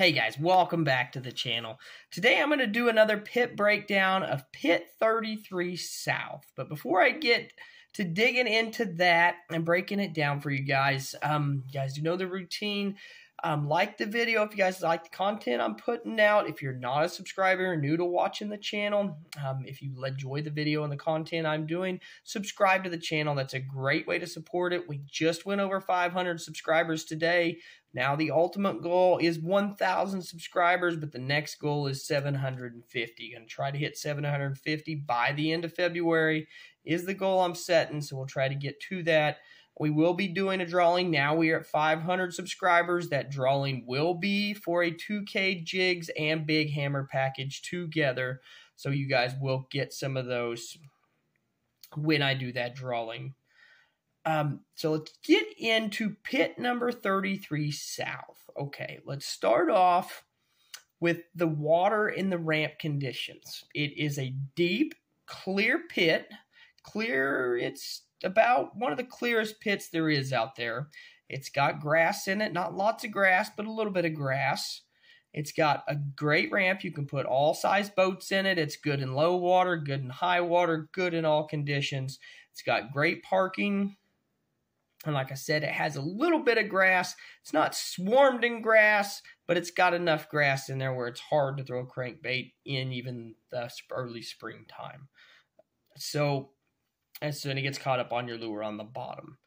Hey guys, welcome back to the channel. Today I'm going to do another pit breakdown of Pit 33 South. But before I get to digging into that and breaking it down for you guys, you know the routine. Like the video if you guys like the content I'm putting out. If you're not a subscriber or new to watching the channel, if you enjoy the video and the content I'm doing, subscribe to the channel. That's a great way to support it. We just went over 500 subscribers today. Now the ultimate goal is 1,000 subscribers, but the next goal is 750. Going to try to hit 750 by the end of February is the goal I'm setting, so we'll try to get to that. We will be doing a drawing. Now we are at 500 subscribers. That drawing will be for a 2K jigs and big hammer package together, so you guys will get some of those when I do that drawing. So let's get into pit number 33 South. Okay, let's start off with the water in the ramp conditions. It is a deep, clear pit. Clear, it's about one of the clearest pits there is out there. It's got grass in it, not lots of grass, but a little bit of grass. It's got a great ramp. You can put all size boats in it. It's good in low water, good in high water, good in all conditions. It's got great parking. And like I said, it has a little bit of grass. It's not swarmed in grass, but it's got enough grass in there where it's hard to throw a crankbait in even the early springtime. So as soon as it gets caught up on your lure on the bottom.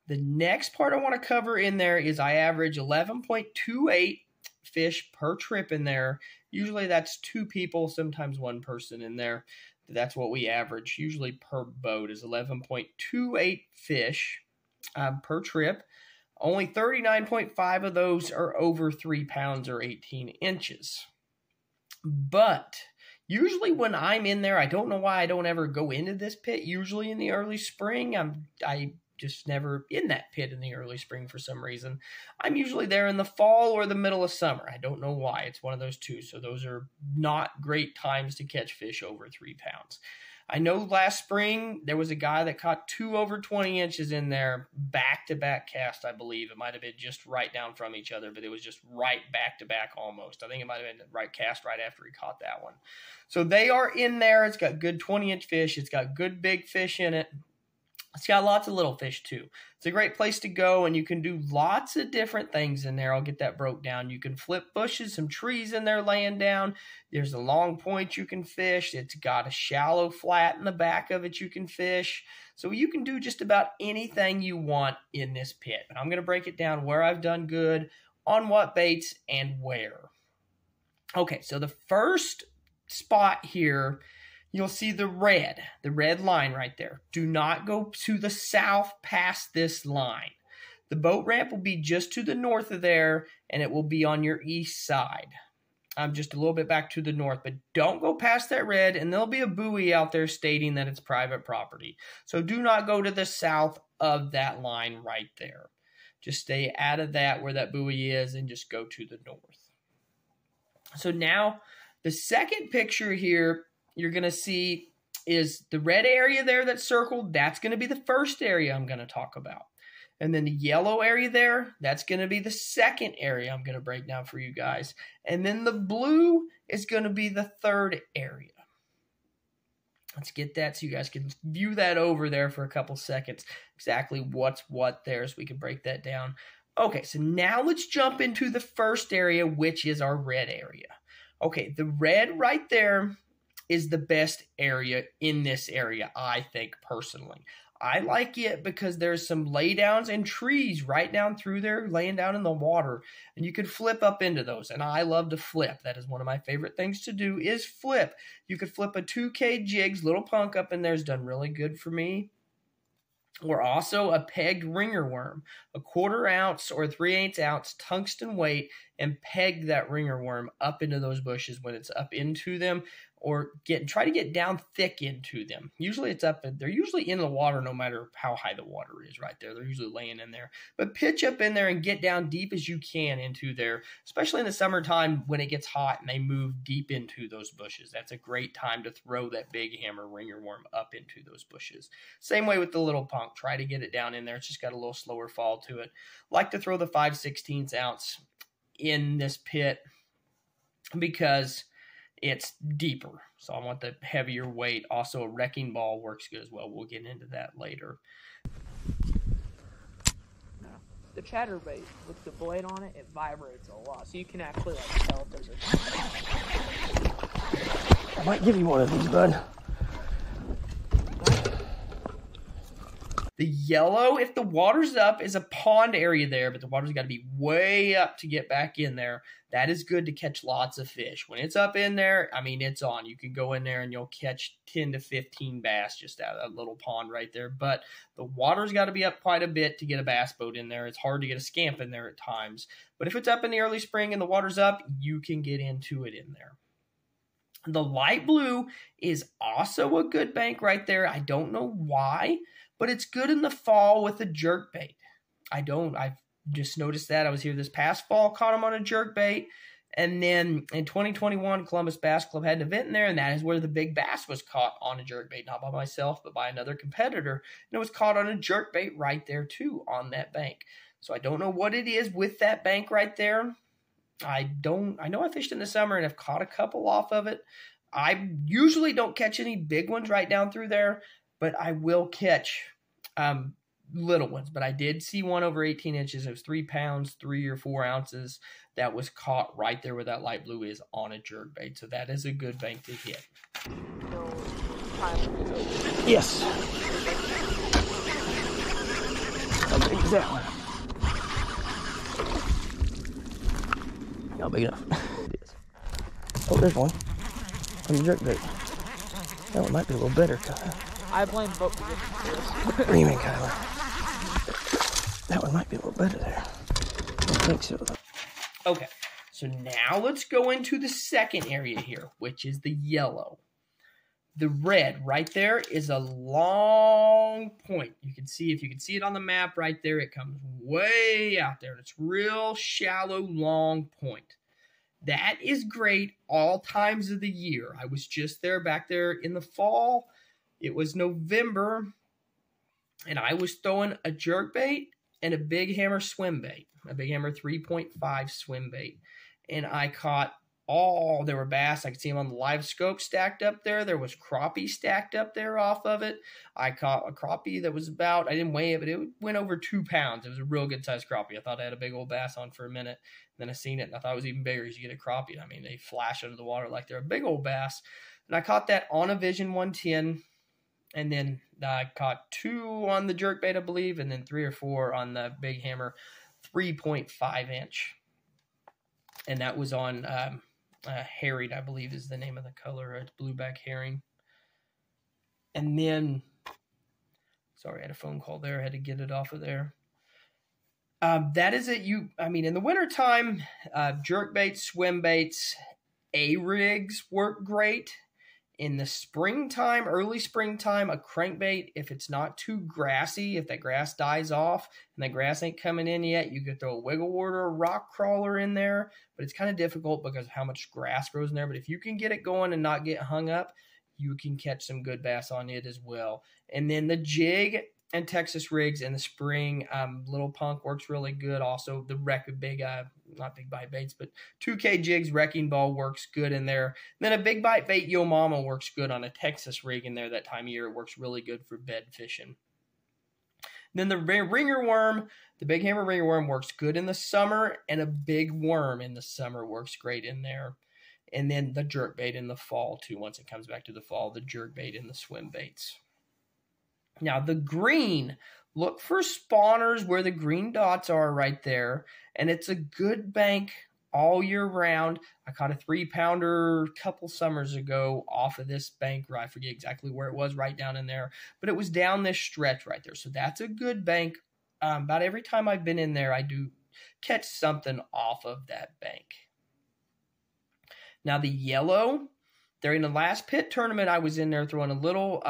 The next part I want to cover in there is I average 11.28 fish per trip in there. Usually that's 2 people, sometimes 1 person in there. That's what we average. Usually per boat is 11.28 fish per trip. Only 39.5 of those are over 3 pounds or 18 inches. But usually when I'm in there, I don't know why I don't ever go into this pit. Usually in the early spring, I just never in that pit in the early spring for some reason. I'm usually there in the fall or the middle of summer. I don't know why. It's one of those two. So those are not great times to catch fish over 3 pounds. I know last spring there was a guy that caught 2 over 20 inches in there, back-to-back cast, I believe. It might have been just right down from each other, but it was just right back-to-back almost. I think it might have been right cast right after he caught that one. So they are in there. It's got good 20-inch fish. It's got good big fish in it. It's got lots of little fish too. It's a great place to go, and you can do lots of different things in there. I'll get that broke down. You can flip bushes, some trees in there laying down. There's a long point you can fish. It's got a shallow flat in the back of it you can fish. So you can do just about anything you want in this pit. But I'm going to break it down where I've done good, on what baits, and where. Okay, so the first spot here, you'll see the red line right there. Do not go to the south past this line. The boat ramp will be just to the north of there, and it will be on your east side. I'm just a little bit back to the north, but don't go past that red, and there'll be a buoy out there stating that it's private property. So do not go to the south of that line right there. Just stay out of that where that buoy is and just go to the north. So now the second picture here you're going to see is the red area there that's circled. That's going to be the first area I'm going to talk about. And then the yellow area there, that's going to be the second area I'm going to break down for you guys. And then the blue is going to be the third area. Let's get that so you guys can view that over there for a couple seconds. Exactly what's what there so we can break that down. Okay, so now let's jump into the first area, which is our red area. Okay, the red right there is the best area in this area, I think, personally. I like it because there's some laydowns and trees right down through there, laying down in the water, and you could flip up into those, and I love to flip. That is one of my favorite things to do is flip. You could flip a 2K jigs, little punk up in there has done really good for me. Or also a pegged ringer worm, a 1/4 ounce or 3/8 ounce tungsten weight, and peg that ringer worm up into those bushes when it's up into them, or try to get down thick into them. Usually it's up, they're usually in the water no matter how high the water is right there. They're usually laying in there. But pitch up in there and get down deep as you can into there, especially in the summertime when it gets hot and they move deep into those bushes. That's a great time to throw that big hammer ringer worm up into those bushes. Same way with the little punk. Try to get it down in there. It's just got a little slower fall to it. Like to throw the 5/16 ounce in this pit because it's deeper. So I want the heavier weight. Also, a wrecking ball works good as well. We'll get into that later. The chatterbait with the blade on it, it vibrates a lot, so you can actually like tell if there's a. I might give you one of these, bud. The yellow, if the water's up, is a pond area there, but the water's got to be way up to get back in there. That is good to catch lots of fish. When it's up in there, I mean, it's on. You can go in there and you'll catch 10 to 15 bass just out of that little pond right there. But the water's got to be up quite a bit to get a bass boat in there. It's hard to get a scamp in there at times. But if it's up in the early spring and the water's up, you can get into it in there. The light blue is also a good bank right there. I don't know why, but it's good in the fall with a jerkbait. I've just noticed that. I was here this past fall, caught them on a jerkbait. And then in 2021, Columbus Bass Club had an event in there, and that is where the big bass was caught on a jerkbait. Not by myself, but by another competitor. And it was caught on a jerkbait right there, too, on that bank. So I don't know what it is with that bank right there. I know I fished in the summer and have caught a couple off of it. I usually don't catch any big ones right down through there, but I will catch little ones. But I did see one over 18 inches. It was 3 pounds, 3 or 4 ounces. That was caught right there where that light blue is on a jerkbait. So that is a good bank to hit. Yes. How big is that one? Not big enough. It is. Oh, there's one. On the jerkbait. That one might be a little better, Kyle. I blame boat position for this. What do you mean, Kyler? That one might be a little better there. I don't think so, though. Okay, so now let's go into the second area here, which is the yellow. The red right there is a long point. You can see, if you can see it on the map right there, it comes way out there. It's real shallow, long point. That is great all times of the year. I was just there back there in the fall. It was November, and I was throwing a jerkbait and a big hammer swim bait, a big hammer 3.5 swim bait. And I caught there were bass. I could see them on the live scope stacked up there. There was crappie stacked up there off of it. I caught a crappie that was I didn't weigh it, but it went over 2 pounds. It was a real good sized crappie. I thought I had a big old bass on for a minute. Then I seen it, and I thought it was even bigger as you get a crappie. I mean, they flash under the water like they're a big old bass. And I caught that on a Vision 110. And then I caught 2 on the jerkbait, I believe, and then 3 or 4 on the big hammer 3.5 inch. And that was on herring, I believe is the name of the color. It's blueback herring. And then, sorry, I had a phone call there. I had to get it off of there. That is it. In the wintertime, jerkbaits, swim baits, A-rigs work great. In the springtime, early springtime, a crankbait, if it's not too grassy, if that grass dies off and that grass ain't coming in yet, you could throw a wiggle wart or a rock crawler in there, but it's kind of difficult because of how much grass grows in there. But if you can get it going and not get hung up, you can catch some good bass on it as well. And then the jig and Texas rigs in the spring, Little Punk works really good. Also, the not big bite baits, but 2K jigs, wrecking ball works good in there. And then a big bite bait, Yo Mama, works good on a Texas rig in there that time of year. It works really good for bed fishing. And then the ringer worm, the big hammer ringer worm works good in the summer, and a big worm in the summer works great in there. And then the jerkbait in the fall too. Once it comes back to the fall, the jerkbait and the swim baits. Now, the green, look for spawners where the green dots are right there, and it's a good bank all year round. I caught a 3-pounder a couple summers ago off of this bank. I forget exactly where it was, right down in there, but it was down this stretch right there. So that's a good bank. About every time I've been in there, I do catch something off of that bank. Now, the yellow, during the last pit tournament, I was in there throwing a little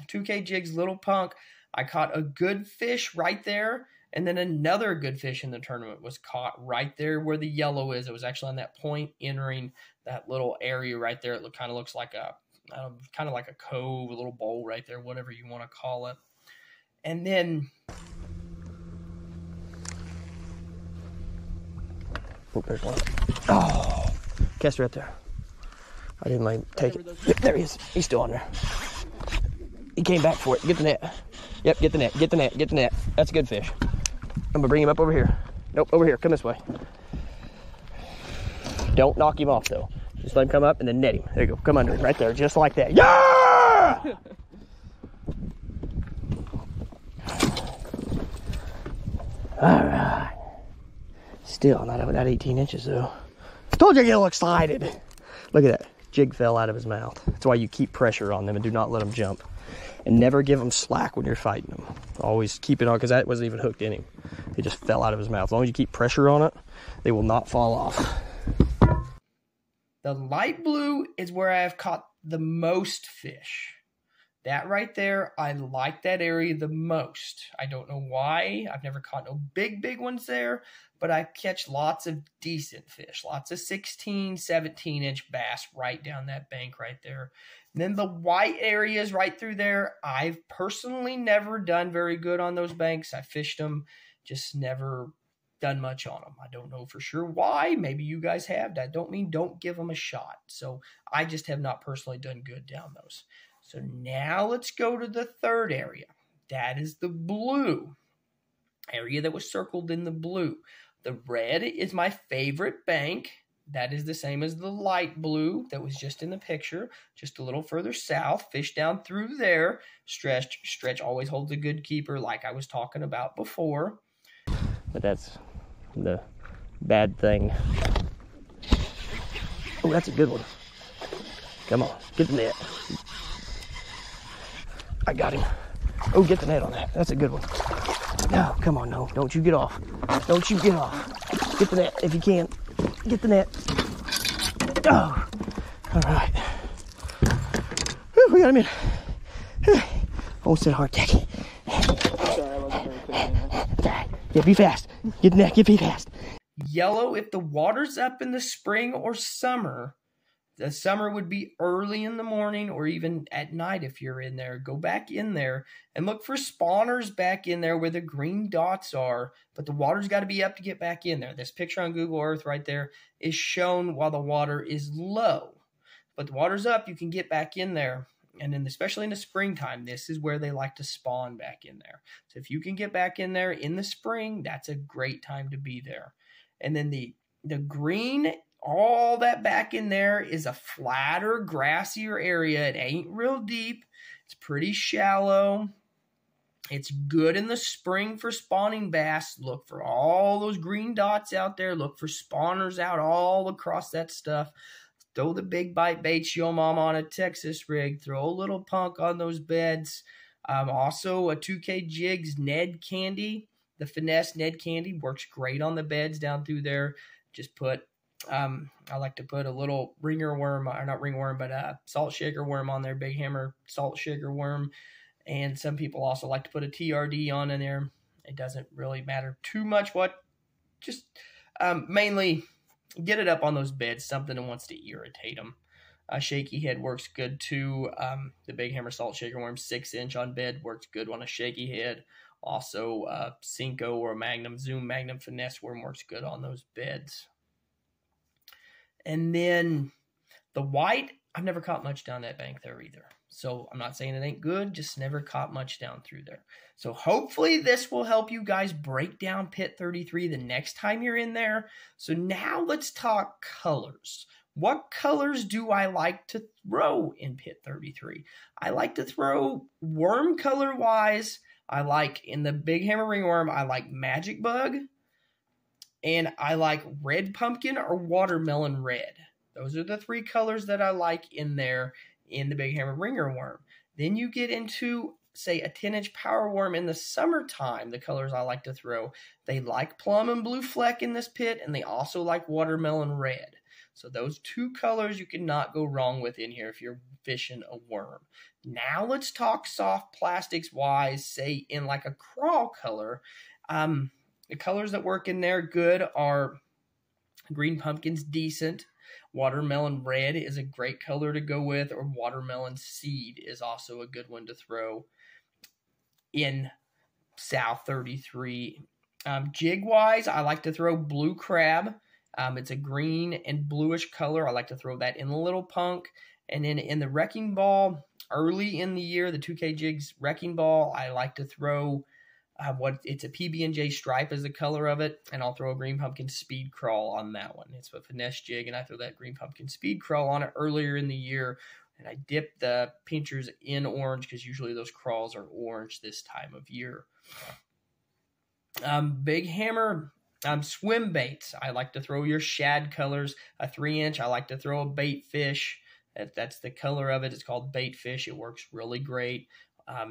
2K jigs, Little Punk. I caught a good fish right there, and then another good fish in the tournament was caught right there where the yellow is. It was actually on that point entering that little area right there. It kind of looks like a cove, a little bowl right there, whatever you want to call it. And then, oh, there's one. Oh, Cast right there. I didn't like take it. Yep, there he is. He's still on there. He came back for it. Get the net. Yep, get the net. Get the net. Get the net. That's a good fish. I'm gonna bring him up over here. Nope, over here. Come this way. Don't knock him off though. Just let him come up and then net him. There you go. Come under him right there, just like that. Yeah! All right. Still not over that 18 inches though. Told you I get all excited. Look at that. Jig fell out of his mouth. That's why you keep pressure on them and do not let them jump. And never give them slack when you're fighting them. Always keep it on, because that wasn't even hooked in him. It just fell out of his mouth. As long as you keep pressure on it, they will not fall off. The light blue is where I have caught the most fish. That right there, I like that area the most. I don't know why. I've never caught no big ones there, but I catch lots of decent fish. Lots of 16, 17-inch bass right down that bank right there. And then the white areas right through there, I've personally never done very good on those banks. I fished them, just never done much on them. I don't know for sure why. Maybe you guys have. That don't mean don't give them a shot. So I just have not personally done good down those. So now let's go to the third area. That is the blue area that was circled in the blue. The red is my favorite bank. That is the same as the light blue that was just in the picture, just a little further south. Fish down through there. Stretch always holds a good keeper like I was talking about before. But that's the bad thing. Oh, that's a good one. Come on, get the net. I got him. Oh, get the net on that. That's a good one. No, come on, no. Don't you get off. Don't you get off. Get the net if you can. Get the net. Oh, all right. Whew, we got him in. Almost said heart attack. Sorry, I wasn't very quick in there. Yeah, be fast. Get the net, be fast. Yellow, if the water's up in the spring or summer, the summer would be early in the morning or even at night if you're in there. Go back in there and look for spawners back in there where the green dots are, but the water's got to be up to get back in there. This picture on Google Earth right there is shown while the water is low. But the water's up, you can get back in there. And then especially in the springtime, this is where they like to spawn back in there. So if you can get back in there in the spring, that's a great time to be there. And then the green, all that back in there is a flatter, grassier area. It ain't real deep. It's pretty shallow. It's good in the spring for spawning bass. Look for all those green dots out there. Look for spawners out all across that stuff. Throw the big bite baits, Yo Mom on a Texas rig. Throw a little punk on those beds. Also, a 2K Jigs Ned Candy. The Finesse Ned Candy works great on the beds down through there. Just put, I like to put a little ringer worm, or not ring worm, but a salt shaker worm on there, Big Hammer salt shaker worm. And some people also like to put a TRD on in there. It doesn't really matter too much what, just mainly get it up on those beds, something that wants to irritate them. A shaky head works good too. The Big Hammer salt shaker worm 6-inch on bed works good on a shaky head. Also, Cinco or Magnum Zoom Magnum Finesse worm works good on those beds. And then the white, I've never caught much down that bank there either. So I'm not saying it ain't good, just never caught much down through there. So hopefully this will help you guys break down Pit 33 the next time you're in there. So now let's talk colors. What colors do I like to throw in Pit 33? I like to throw worm color wise. I like in the Big Hammer ringworm, I like Magic Bug. And I like red pumpkin or watermelon red. Those are the three colors that I like in there in the Big Hammer ringer worm. Then you get into, say, a 10-inch power worm in the summertime, the colors I like to throw. They like plum and blue fleck in this pit, and they also like watermelon red. So those two colors you cannot go wrong with in here if you're fishing a worm. Now let's talk soft plastics wise, say in like a crawl color. The colors that work in there good are green pumpkin's decent. Watermelon red is a great color to go with, or watermelon seed is also a good one to throw in South 33. Jig wise, I like to throw blue crab It's a green and bluish color. I like to throw that in the Little Punk. And then in the Wrecking Ball, early in the year, the 2K Jigs Wrecking Ball, I like to throw it's a PB&J stripe as the color of it, and I'll throw a Green Pumpkin Speed Crawl on that one. It's a finesse jig, and I throw that Green Pumpkin Speed Crawl on it earlier in the year, and I dip the pinchers in orange because usually those crawls are orange this time of year. Big Hammer swim baits. I like to throw your shad colors, a 3-inch. I like to throw a bait fish. That's the color of it. It's called bait fish. It works really great.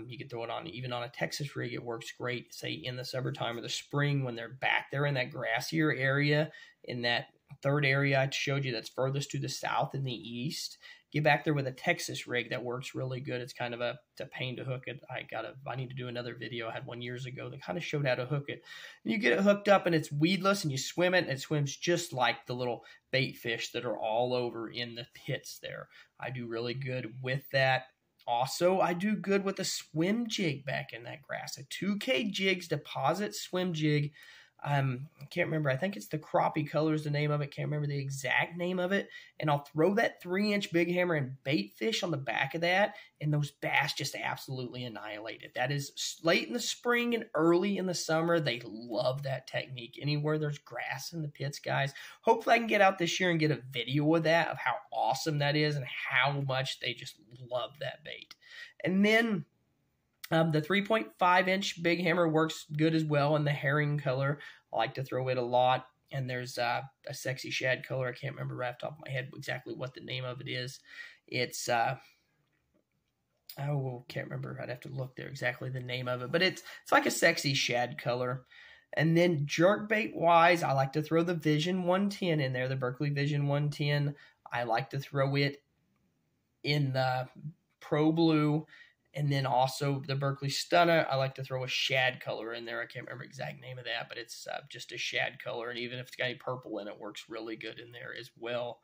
You can throw it on even on a Texas rig. It works great, say in the summertime or the spring when they're back there in that grassier area, in that third area I showed you that's furthest to the south and the east. Get back there with a Texas rig that works really good. It's kind of it's a pain to hook it. I need to do another video. I had one years ago that kind of showed how to hook it. And you get it hooked up and it's weedless and you swim it and it swims just like the little bait fish that are all over in the pits there. I do really good with that. Also, I do good with a swim jig back in that grass. A 2K Jigs Deposit swim jig. I can't remember. I think it's the Crappie Color is the name of it. Can't remember the exact name of it. And I'll throw that 3-inch Big Hammer and bait fish on the back of that, and those bass just absolutely annihilate it. That is late in the spring and early in the summer. They love that technique. Anywhere there's grass in the pits, guys. Hopefully I can get out this year and get a video of that, of how awesome that is and how much they just love that bait. And then the 3.5-inch Big Hammer works good as well in the herring color. I like to throw it a lot. And there's a sexy shad color. I can't remember right off the top of my head exactly what the name of it is. It's, can't remember. I'd have to look there exactly the name of it. But it's like a sexy shad color. And then jerkbait wise, I like to throw the Vision 110 in there, the Berkley Vision 110. I like to throw it in the Pro Blue. And then also the Berkley Stunner, I like to throw a shad color in there. I can't remember the exact name of that, but it's just a shad color. And even if it's got any purple in it, works really good in there as well.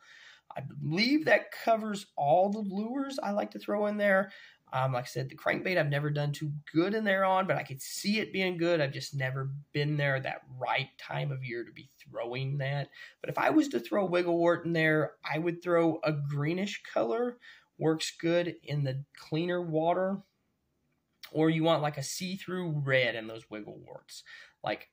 I believe that covers all the lures I like to throw in there. Like I said, the crankbait I've never done too good in there on, but I could see it being good. I've just never been there that right time of year to be throwing that. But if I was to throw wigglewort in there, I would throw a greenish color. Works good in the cleaner water, or you want like a see-through red in those wiggleworts. Like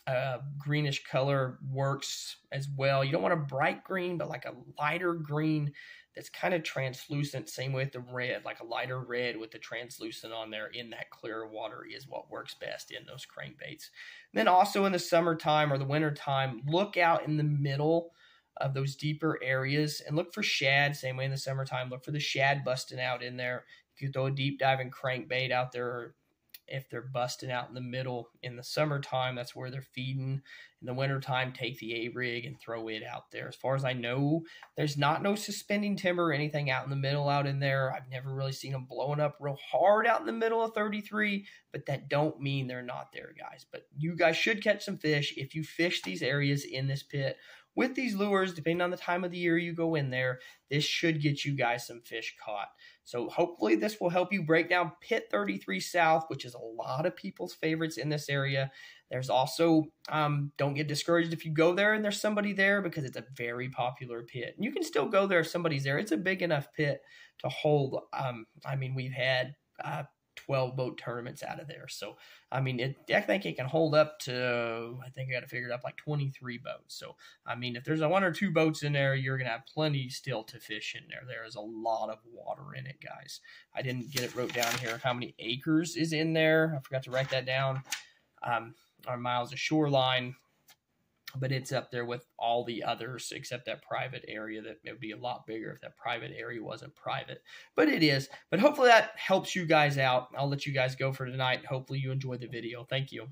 a greenish color works as well. You don't want a bright green, but like a lighter green that's kind of translucent. Same with the red, like a lighter red with the translucent on there in that clear water is what works best in those crankbaits. And then also in the summertime or the wintertime, look out in the middle of those deeper areas and look for shad. Same way in the summertime, look for the shad busting out in there. You could throw a deep diving crankbait out there if they're busting out in the middle. In the summertime, that's where they're feeding. In the wintertime, take the A-rig and throw it out there. As far as I know, there's no suspending timber or anything out in the middle out in there. I've never really seen them blowing up real hard out in the middle of 33, but that don't mean they're not there, guys. But you guys should catch some fish if you fish these areas in this pit. With these lures, depending on the time of the year you go in there, this should get you guys some fish caught. So hopefully this will help you break down Pit 33 South, which is a lot of people's favorites in this area. There's also, don't get discouraged if you go there and there's somebody there, because it's a very popular pit. And you can still go there if somebody's there. It's a big enough pit to hold. We've had 12 boat tournaments out of there. So, I think it can hold up to, I think I got to figure it up like 23 boats. So, if there's 1 or 2 boats in there, you're going to have plenty still to fish in there. There is a lot of water in it, guys. I didn't get it wrote down here how many acres is in there. I forgot to write that down. Our miles of shoreline, but it's up there with all the others except that private area. That it would be a lot bigger if that private area wasn't private, but it is. But hopefully that helps you guys out. I'll let you guys go for tonight. Hopefully you enjoyed the video. Thank you.